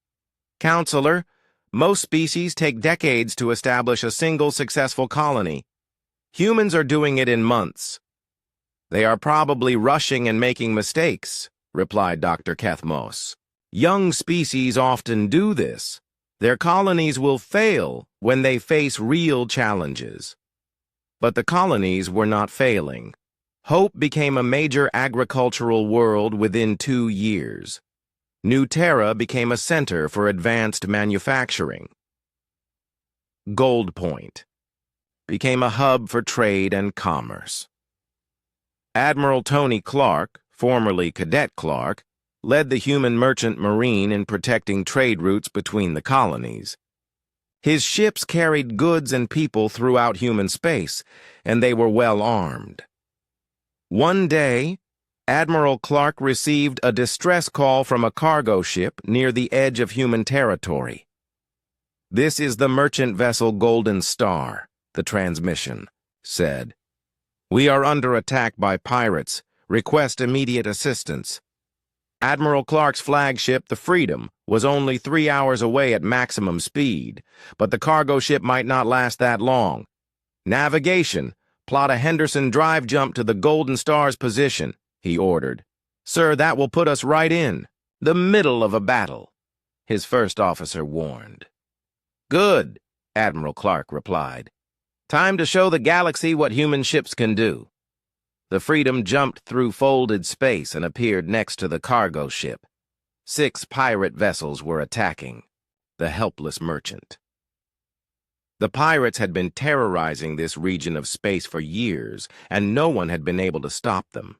"Counselor, most species take decades to establish a single successful colony. Humans are doing it in months." "They are probably rushing and making mistakes," replied Dr. Kethmos. "Young species often do this. Their colonies will fail when they face real challenges." But the colonies were not failing. Hope became a major agricultural world within 2 years. New Terra became a center for advanced manufacturing. Gold Point, became a hub for trade and commerce. Admiral Tony Clark, formerly Cadet Clark, led the human merchant marine in protecting trade routes between the colonies. His ships carried goods and people throughout human space, and they were well armed. One day, Admiral Clark received a distress call from a cargo ship near the edge of human territory. "This is the merchant vessel Golden Star," the transmission said. "We are under attack by pirates. Request immediate assistance." Admiral Clark's flagship, the Freedom, was only 3 hours away at maximum speed, but the cargo ship might not last that long. "Navigation, plot a Henderson drive jump to the Golden Star's position," he ordered. "Sir, that will put us right in the middle of a battle," his first officer warned. "Good," Admiral Clark replied. "Time to show the galaxy what human ships can do." The Freedom jumped through folded space and appeared next to the cargo ship. 6 pirate vessels were attacking the helpless merchant. The pirates had been terrorizing this region of space for years, and no one had been able to stop them.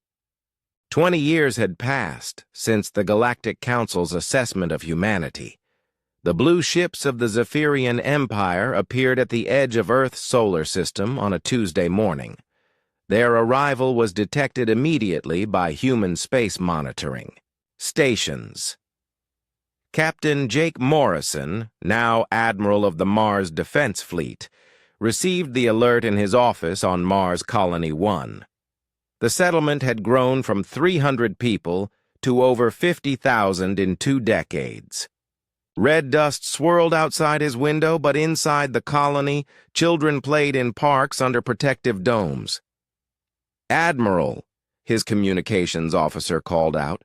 20 years had passed since the Galactic Council's assessment of humanity. The blue ships of the Zephyrian Empire appeared at the edge of Earth's solar system on a Tuesday morning. Their arrival was detected immediately by human space monitoring stations. Captain Jake Morrison, now Admiral of the Mars Defense Fleet, received the alert in his office on Mars Colony 1. The settlement had grown from 300 people to over 50,000 in 2 decades. Red dust swirled outside his window, but inside the colony, children played in parks under protective domes. "Admiral," his communications officer called out,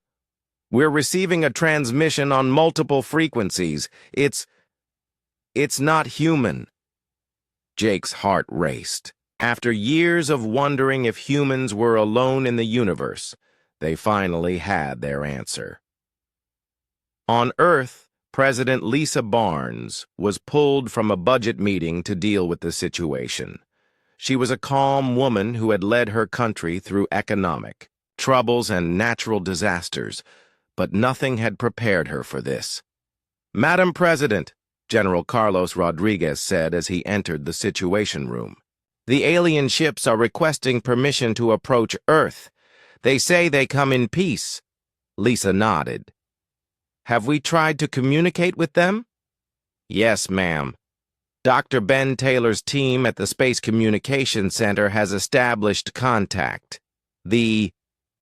"we're receiving a transmission on multiple frequencies. It's not human." Jake's heart raced. After years of wondering if humans were alone in the universe, they finally had their answer. On Earth, President Lisa Barnes was pulled from a budget meeting to deal with the situation. She was a calm woman who had led her country through economic troubles and natural disasters, but nothing had prepared her for this. "Madam President," General Carlos Rodriguez said as he entered the Situation Room, "the alien ships are requesting permission to approach Earth. They say they come in peace." Lisa nodded. "Have we tried to communicate with them?" "Yes, ma'am. Dr. Ben Taylor's team at the Space Communications Center has established contact. The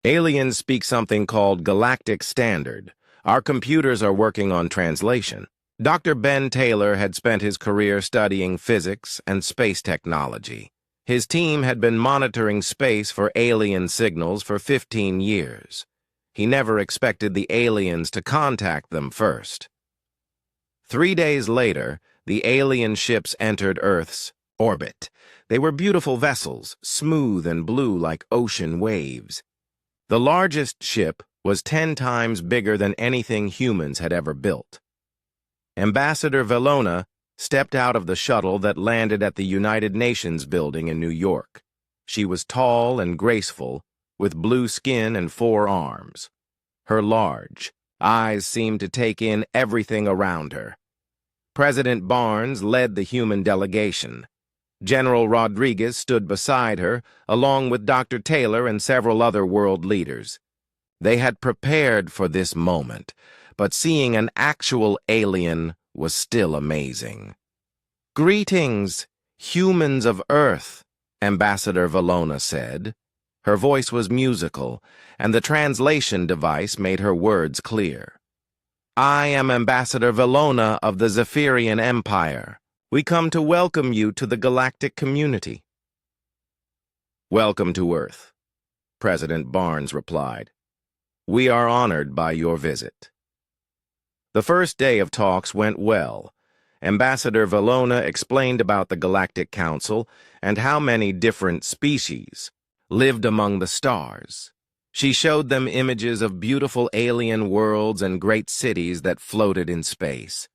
aliens speak something called Galactic Standard. Our computers are working on translation." Dr. Ben Taylor had spent his career studying physics and space technology. His team had been monitoring space for alien signals for 15 years. He never expected the aliens to contact them first. 3 days later, the alien ships entered Earth's orbit. They were beautiful vessels, smooth and blue like ocean waves. The largest ship was 10 times bigger than anything humans had ever built. Ambassador Valona stepped out of the shuttle that landed at the United Nations building in New York. She was tall and graceful, with blue skin and 4 arms. Her large eyes seemed to take in everything around her. President Barnes led the human delegation. General Rodriguez stood beside her, along with Dr. Taylor and several other world leaders. They had prepared for this moment, but seeing an actual alien was still amazing. "Greetings, humans of Earth," Ambassador Valona said. Her voice was musical, and the translation device made her words clear. "I am Ambassador Valona of the Zephyrian Empire. We come to welcome you to the galactic community." "Welcome to Earth," President Barnes replied. "We are honored by your visit." The first day of talks went well. Ambassador Valona explained about the Galactic Council and how many different species lived among the stars. She showed them images of beautiful alien worlds and great cities that floated in space.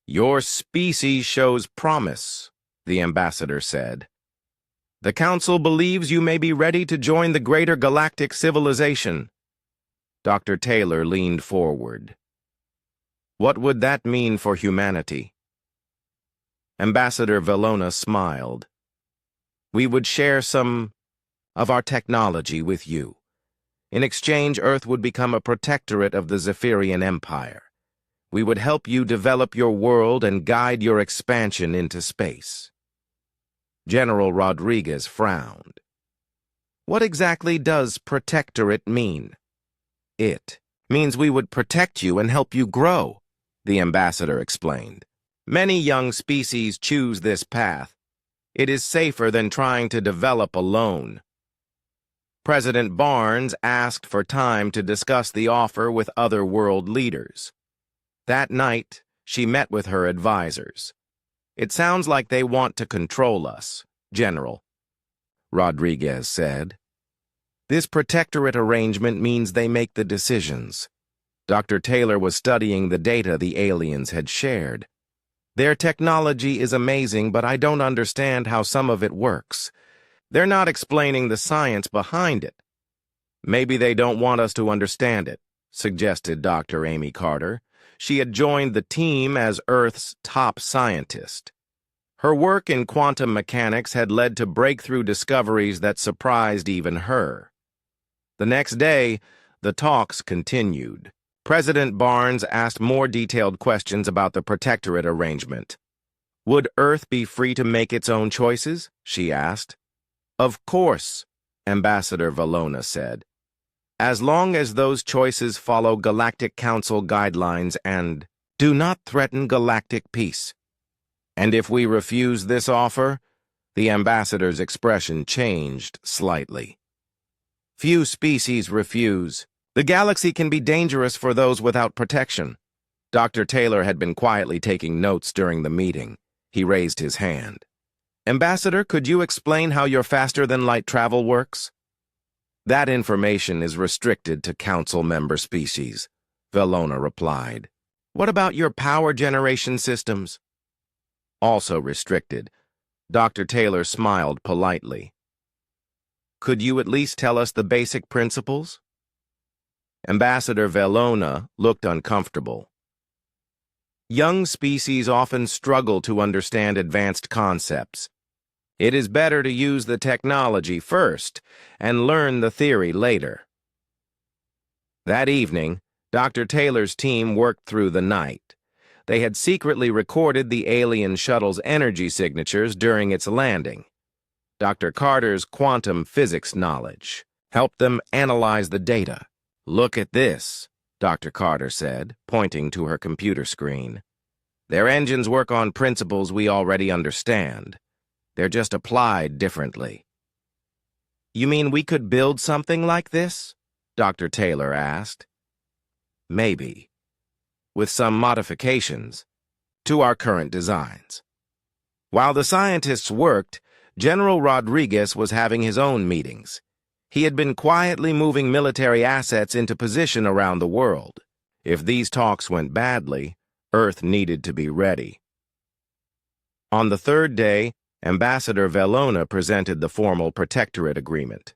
Your species shows promise, the ambassador said. The Council believes you may be ready to join the greater galactic civilization. Dr. Taylor leaned forward. What would that mean for humanity? Ambassador Valona smiled. We would share some of our technology with you. In exchange, Earth would become a protectorate of the Zephyrian Empire. We would help you develop your world and guide your expansion into space. General Rodriguez frowned. What exactly does protectorate mean? It means we would protect you and help you grow, the ambassador explained. Many young species choose this path. It is safer than trying to develop alone. President Barnes asked for time to discuss the offer with other world leaders. That night, she met with her advisors. It sounds like they want to control us, General, Rodriguez said. This protectorate arrangement means they make the decisions. Dr. Taylor was studying the data the aliens had shared. Their technology is amazing, but I don't understand how some of it works. They're not explaining the science behind it. Maybe they don't want us to understand it, suggested Dr. Amy Carter. She had joined the team as Earth's top scientist. Her work in quantum mechanics had led to breakthrough discoveries that surprised even her. The next day, the talks continued. President Barnes asked more detailed questions about the protectorate arrangement. Would Earth be free to make its own choices? She asked. Of course, Ambassador Valona said. As long as those choices follow Galactic Council guidelines and do not threaten galactic peace. And if we refuse this offer, the ambassador's expression changed slightly. Few species refuse. The galaxy can be dangerous for those without protection. Dr. Taylor had been quietly taking notes during the meeting. He raised his hand. Ambassador, could you explain how your faster-than-light travel works? That information is restricted to Council member species, Valona replied. What about your power generation systems? Also restricted. Dr. Taylor smiled politely. Could you at least tell us the basic principles? Ambassador Valona looked uncomfortable. Young species often struggle to understand advanced concepts. It is better to use the technology first and learn the theory later. That evening, Dr. Taylor's team worked through the night. They had secretly recorded the alien shuttle's energy signatures during its landing. Dr. Carter's quantum physics knowledge helped them analyze the data. Look at this, Dr. Carter said, pointing to her computer screen. Their engines work on principles we already understand. They're just applied differently. You mean we could build something like this? Dr. Taylor asked. Maybe, with some modifications to our current designs. While the scientists worked, General Rodriguez was having his own meetings. He had been quietly moving military assets into position around the world. If these talks went badly, Earth needed to be ready. On the third day, Ambassador Valona presented the formal protectorate agreement.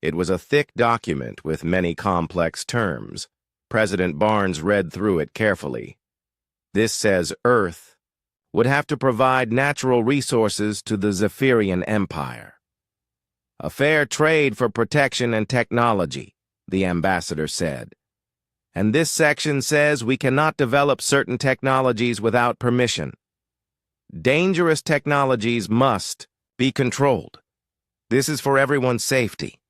It was a thick document with many complex terms. President Barnes read through it carefully. This says Earth would have to provide natural resources to the Zephyrian Empire. A fair trade for protection and technology, the ambassador said. And this section says we cannot develop certain technologies without permission. Dangerous technologies must be controlled. This is for everyone's safety.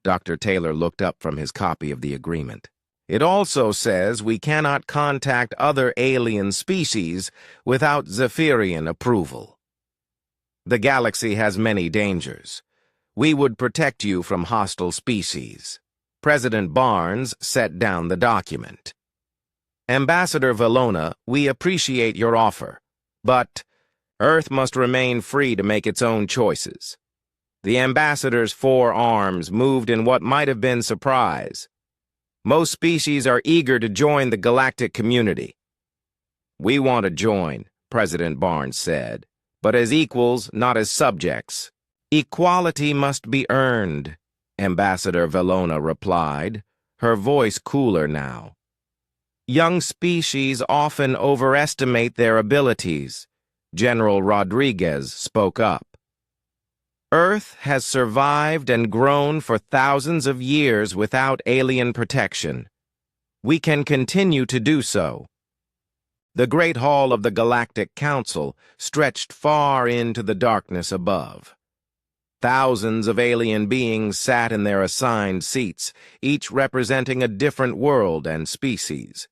Dr. Taylor looked up from his copy of the agreement. It also says we cannot contact other alien species without Zephyrian approval. The galaxy has many dangers. We would protect you from hostile species. President Barnes set down the document. Ambassador Valona, we appreciate your offer, but Earth must remain free to make its own choices. The ambassador's four arms moved in what might have been surprise. Most species are eager to join the galactic community. "We want to join," President Barnes said, "but as equals, not as subjects." "Equality must be earned," Ambassador Valona replied, her voice cooler now. "Young species often overestimate their abilities," General Rodriguez spoke up. "Earth has survived and grown for thousands of years without alien protection. We can continue to do so." The Great Hall of the Galactic Council stretched far into the darkness above. Thousands of alien beings sat in their assigned seats, each representing a different world and species.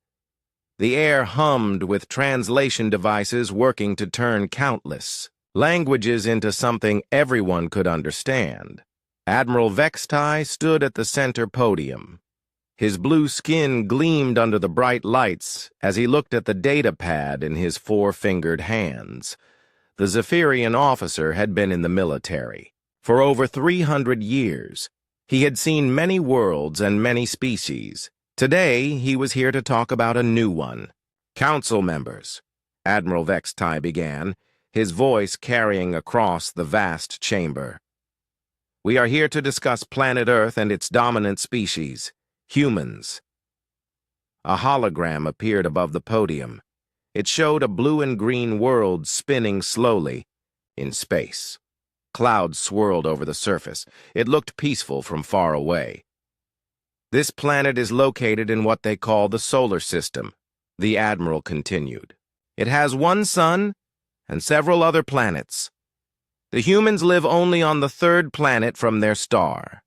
The air hummed with translation devices working to turn countless languages into something everyone could understand. Admiral Vextai stood at the center podium. His blue skin gleamed under the bright lights as he looked at the data pad in his four-fingered hands. The Zephyrian officer had been in the military. For over 300 years, he had seen many worlds and many species. Today, he was here to talk about a new one. "Council members," Admiral Vextai began, his voice carrying across the vast chamber. "We are here to discuss planet Earth and its dominant species, humans." A hologram appeared above the podium. It showed a blue and green world spinning slowly in space. Clouds swirled over the surface. It looked peaceful from far away. "This planet is located in what they call the solar system," the Admiral continued. "It has one sun and several other planets. The humans live only on the third planet from their star."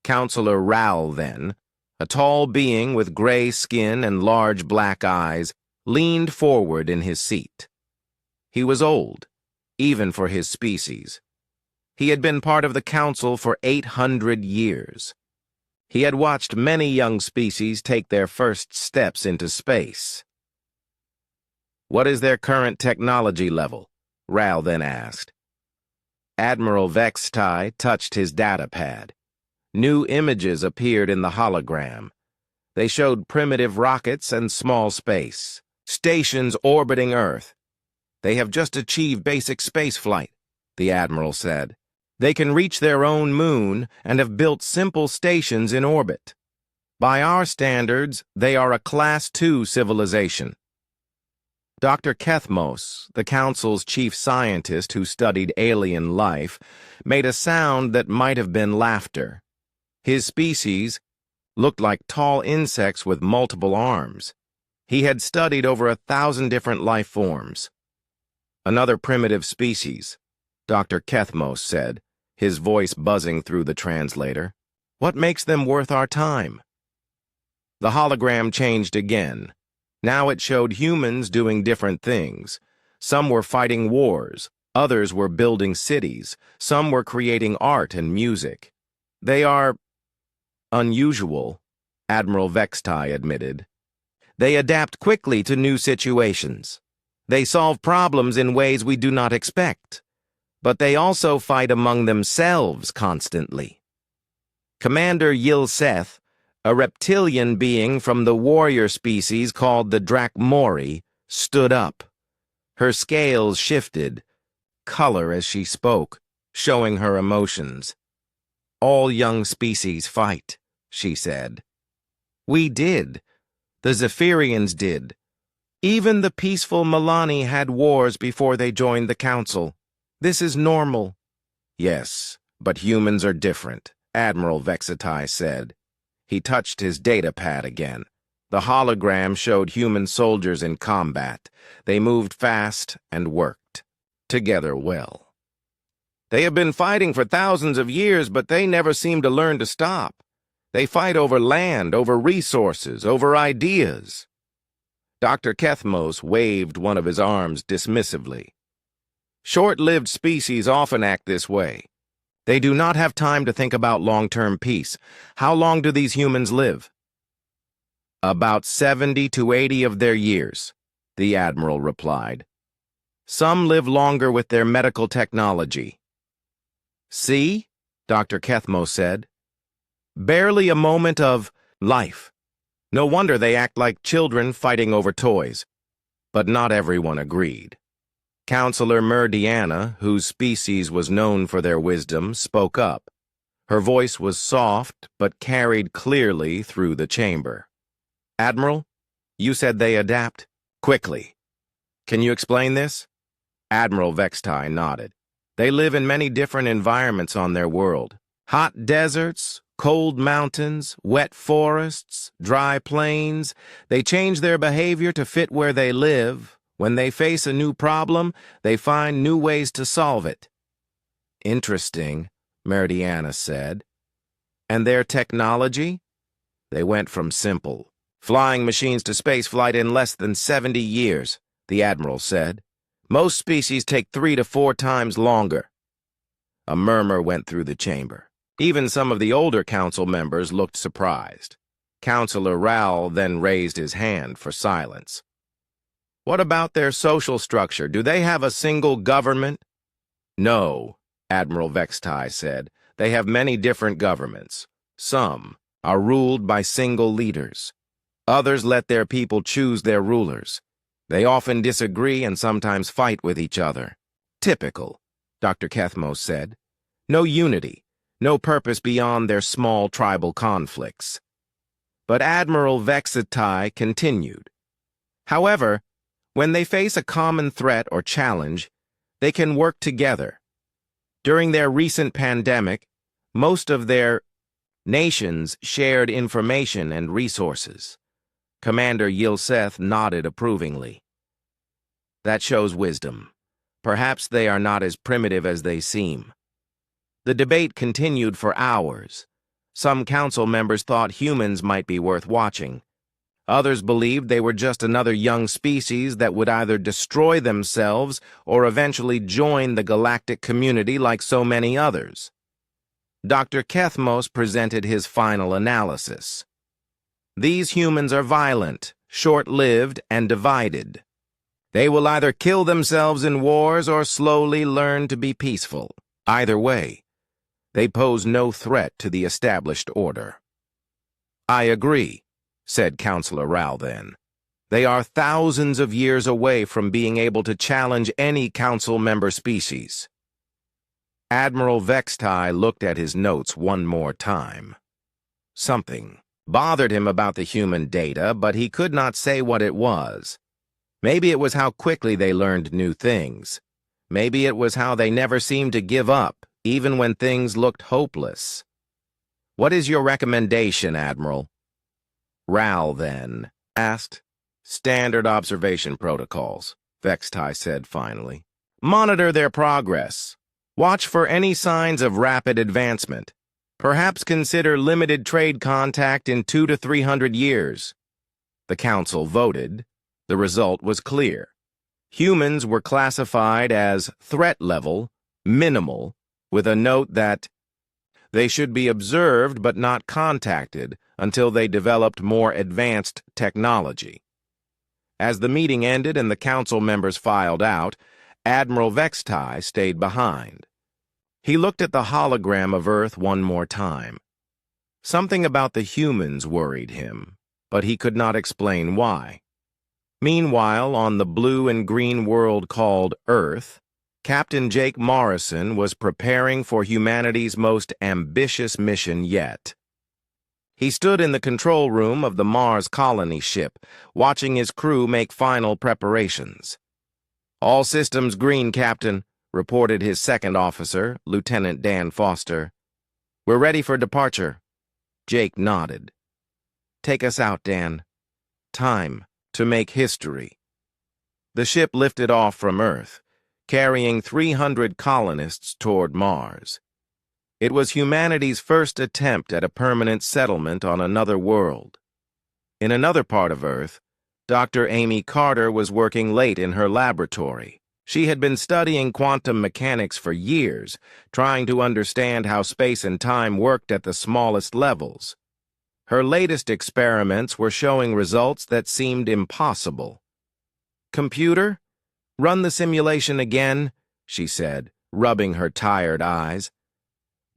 Counselor Ral, then, a tall being with gray skin and large black eyes, leaned forward in his seat. He was old, even for his species. He had been part of the Council for 800 years. He had watched many young species take their first steps into space. "What is their current technology level?" Ral then asked. Admiral Vextai touched his data pad. New images appeared in the hologram. They showed primitive rockets and small space stations orbiting Earth. "They have just achieved basic spaceflight," the Admiral said. "They can reach their own moon and have built simple stations in orbit. By our standards, they are a Class II civilization." Dr. Kethmos, the Council's chief scientist who studied alien life, made a sound that might have been laughter. His species looked like tall insects with multiple arms. He had studied over 1,000 different life forms. "Another primitive species," Dr. Kethmos said, his voice buzzing through the translator. "What makes them worth our time?" The hologram changed again. Now it showed humans doing different things. Some were fighting wars, others were building cities, some were creating art and music. "They are unusual," Admiral Vextai admitted. "They adapt quickly to new situations. They solve problems in ways we do not expect. But they also fight among themselves constantly." Commander Yilseth, a reptilian being from the warrior species called the Drakmori, stood up. Her scales shifted, color as she spoke, showing her emotions. "All young species fight," she said. "We did. The Zephyrians did. Even the peaceful Milani had wars before they joined the Council. This is normal." "Yes, but humans are different," Admiral Vextai said. He touched his data pad again. The hologram showed human soldiers in combat. They moved fast and worked together well. "They have been fighting for thousands of years, but they never seem to learn to stop. They fight over land, over resources, over ideas." Dr. Kethmos waved one of his arms dismissively. "Short-lived species often act this way. They do not have time to think about long-term peace. How long do these humans live?" "About 70 to 80 of their years," the Admiral replied. "Some live longer with their medical technology." "See?" Dr. Kethmos said. "Barely a moment of life. No wonder they act like children fighting over toys." but not everyone agreed. Counselor Meridiana, whose species was known for their wisdom, spoke up. Her voice was soft, but carried clearly through the chamber. "Admiral, you said they adapt? Quickly. Can you explain this?" Admiral Vextai nodded. "They live in many different environments on their world. Hot deserts, cold mountains, wet forests, dry plains. They change their behavior to fit where they live. When they face a new problem, they find new ways to solve it." "Interesting," Meridiana said. "And their technology?" "They went from simple flying machines to spaceflight in less than 70 years, the Admiral said. "Most species take 3 to 4 times longer." A murmur went through the chamber. Even some of the older council members looked surprised. Counselor Rowell then raised his hand for silence. "What about their social structure? Do they have a single government?" "No," Admiral Vextai said. "They have many different governments. Some are ruled by single leaders. Others let their people choose their rulers. They often disagree and sometimes fight with each other." "Typical," Dr. Kethmos said. "No unity, no purpose beyond their small tribal conflicts." But Admiral Vextai continued. "However, when they face a common threat or challenge, they can work together. During their recent pandemic, most of their nations shared information and resources." Commander Yilseth nodded approvingly. "That shows wisdom. Perhaps they are not as primitive as they seem." The debate continued for hours. Some council members thought humans might be worth watching. Others believed they were just another young species that would either destroy themselves or eventually join the galactic community like so many others. Dr. Kethmos presented his final analysis. "These humans are violent, short-lived, and divided. They will either kill themselves in wars or slowly learn to be peaceful. Either way, they pose no threat to the established order." "I agree," said Counselor Rowell then. "They are thousands of years away from being able to challenge any council member species." Admiral Vextai looked at his notes one more time. Something bothered him about the human data, but he could not say what it was. Maybe it was how quickly they learned new things. Maybe it was how they never seemed to give up, even when things looked hopeless. "What is your recommendation, Admiral?" Rowell then asked. "Standard observation protocols," Vextai said finally. "Monitor their progress. Watch for any signs of rapid advancement. Perhaps consider limited trade contact in 200 to 300 years. The council voted. The result was clear. Humans were classified as threat level, minimal, with a note that they should be observed but not contacted until they developed more advanced technology. As the meeting ended and the council members filed out, Admiral Vextai stayed behind. He looked at the hologram of Earth one more time. Something about the humans worried him, but he could not explain why. Meanwhile, on the blue and green world called Earth, Captain Jake Morrison was preparing for humanity's most ambitious mission yet. He stood in the control room of the Mars colony ship, watching his crew make final preparations. "All systems green, Captain," reported his second officer, Lieutenant Dan Foster. "We're ready for departure." Jake nodded. "Take us out, Dan. Time to make history." The ship lifted off from Earth, carrying 300 colonists toward Mars. It was humanity's first attempt at a permanent settlement on another world. In another part of Earth, Dr. Amy Carter was working late in her laboratory. She had been studying quantum mechanics for years, trying to understand how space and time worked at the smallest levels. Her latest experiments were showing results that seemed impossible. "Computer, run the simulation again," she said, rubbing her tired eyes.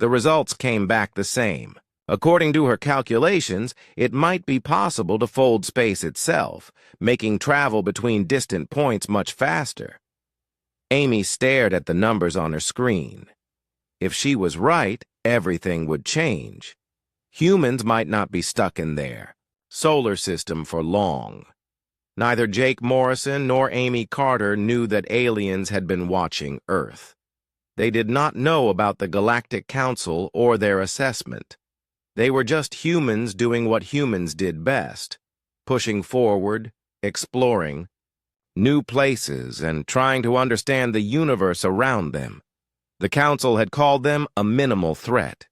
The results came back the same, According to her calculations, it might be possible to fold space itself, making travel between distant points much faster. Amy stared at the numbers on her screen. If she was right, everything would change. Humans might not be stuck in their solar system for long. Neither Jake Morrison nor Amy Carter knew that aliens had been watching Earth. They did not know about the Galactic Council or their assessment. They were just humans doing what humans did best, pushing forward, exploring new places, and trying to understand the universe around them. The Council had called them a minimal threat.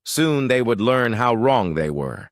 Soon they would learn how wrong they were.